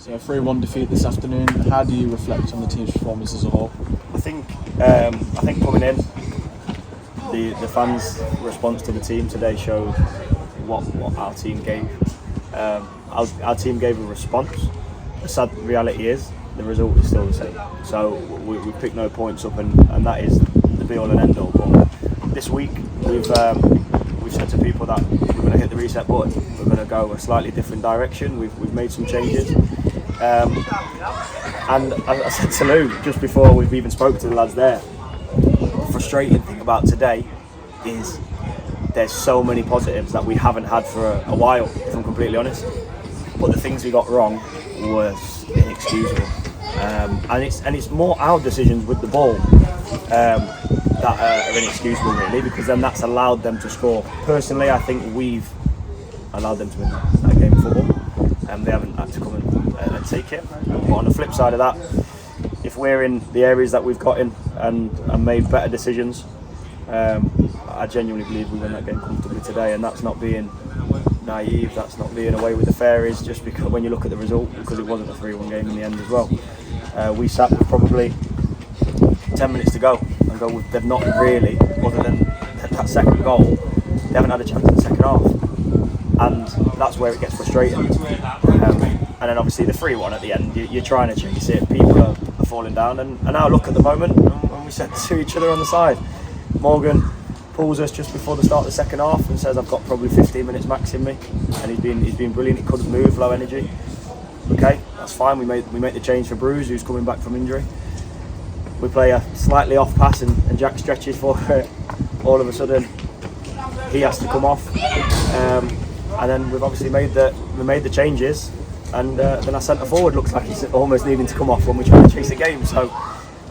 So a 3-1 defeat this afternoon. How do you reflect on the team's performance as a whole? I think coming in, the fans' response to the team today showed what our team gave. Our team gave a response. The sad reality is the result is still the same. So we picked no points up, and that is the be all and end all. But this week we've said to people that we're going to hit the reset button. We're going to go a slightly different direction. We've made some changes. And I said to Lou just before we've even spoken to the lads there, the frustrating thing about today is there's so many positives that we haven't had for a while, if I'm completely honest. But the things we got wrong was inexcusable. And it's more our decisions with the ball that are inexcusable really, because then that's allowed them to score. Personally, I think we've allowed them to win that game of football. They haven't had to come and take it. But on the flip side of that, if we're in the areas that we've got in and made better decisions, I genuinely believe we win that game comfortably today. And that's not being naive, that's not being away with the fairies, just because when you look at the result, because it wasn't a 3-1 game in the end as well. We sat with probably 10 minutes to go and go, they've not really, other than that second goal, they haven't had a chance in the second half. And that's where it gets frustrating. And then obviously the 3-1 at the end, you're trying to chase it, people are falling down, and our look at the moment, and we said to each other on the side, Morgan pulls us just before the start of the second half and says I've got probably 15 minutes max in me, and he's been brilliant. He couldn't move, low energy. Okay, that's fine. We make the change for Bruce, who's coming back from injury. We play a slightly off pass and Jack stretches for it. All of a sudden he has to come off, and then we've obviously made the changes, and then our centre forward looks like he's almost needing to come off when we try to chase the game. So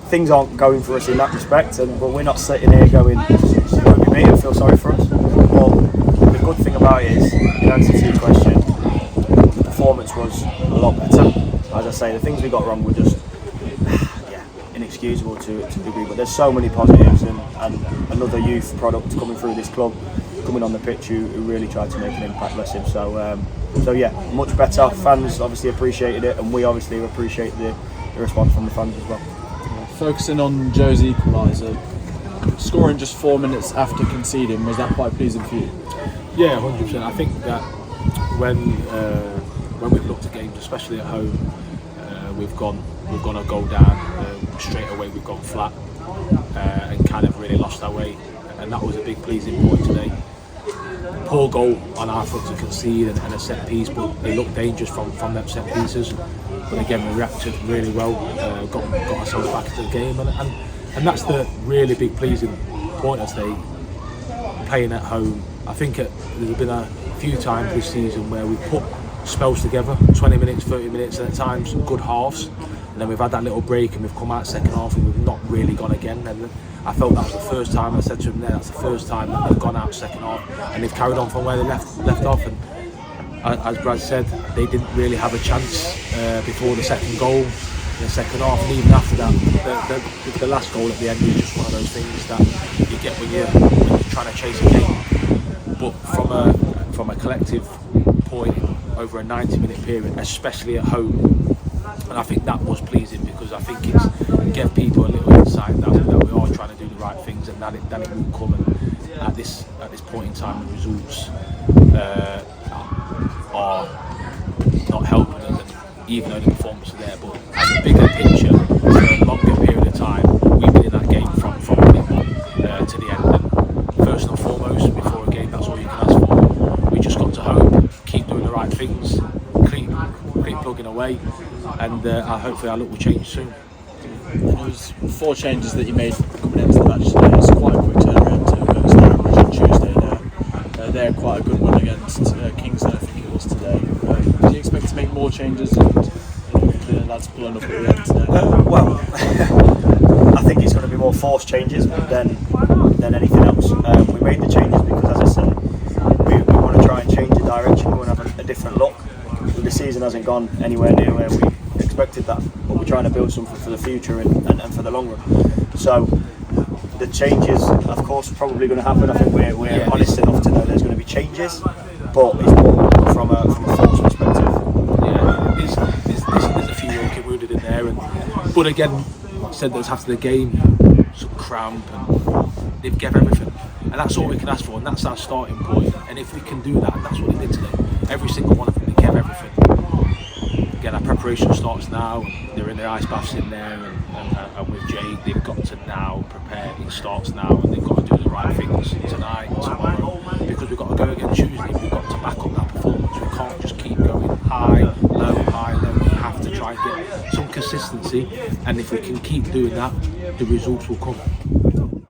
things aren't going for us in that respect, but we're not sitting here going, it won't be me, and feel sorry for us. Well, the good thing about it is, in answer to your question, the performance was a lot better. As I say, the things we got wrong were just inexcusable to a degree, but there's so many positives, and another youth product coming through this club, coming on the pitch, who really tried to make an impact, bless him. So yeah, much better. Fans obviously appreciated it, and we obviously appreciate the response from the fans as well. Focusing on Joe's equaliser, scoring just 4 minutes after conceding, was that quite pleasing for you? Yeah, 100%. I think that when we've looked at games, especially at home, we've gone a goal down, straight away we've gone flat, and kind of really lost our way, and that was a big pleasing point today. Poor goal on our foot to concede and a set piece, but they looked dangerous from them set pieces. But again, we reacted really well, got ourselves back into the game, and that's the really big pleasing point of today. Playing at home, I think there's been a few times this season where we put spells together, 20 minutes, 30 minutes, and at times good halves, and then we've had that little break and we've come out second half and we've not really gone again. And I felt that was the first time, I said to him there, that's the first time that they've gone out second half and they've carried on from where they left off. And as Brad said, they didn't really have a chance before the second goal in the second half, and even after that, the last goal at the end was just one of those things that you get when you're trying to chase a game. But from a collective point over a 90-minute period, especially at home, and I think that was pleasing, because I think it gave people a little insight that we are trying to do the right things, and that it will come. And at this point in time, the results are not helping us, and even though the performance is there, but as a bigger picture, for a longer period of time, we've been in that game from minute one to the end. And first and foremost, before a game, that's all you can ask for. We just got to hope, keep doing the right things, keep plugging away, and hopefully our look will change soon. There was 4 changes that you made coming into the match today. It's quite a quick turnaround to Stamford on Tuesday now. They're quite a good one against Kingston, I think it was today. Do you expect to make more changes, and the lads pulling up at the end today? Well, I think it's going to be more forced changes than anything else. We made the changes because, as I said, we want to try and change the direction. We want to have a different look. The season hasn't gone anywhere near where we expected that, but we're trying to build something for the future and for the long run. So the changes, of course, are probably going to happen. I think we're honest enough to know there's going to be changes, but it's more from a force perspective. Yeah, there's But again, said that after the game, some cramp, and they've given everything, and that's all we can ask for, and that's our starting point. And if we can do that, and that's what they did today. Every single one of them, they gave everything. Again, our preparation starts now. They're in their ice baths in there, and with Jade, they've got to now prepare. It starts now, and they've got to do the right things tonight, tomorrow, because we've got to go again Tuesday. We've got to back up that performance. We can't just keep going high, low, high, low. We have to try and get some consistency, and if we can keep doing that, the results will come.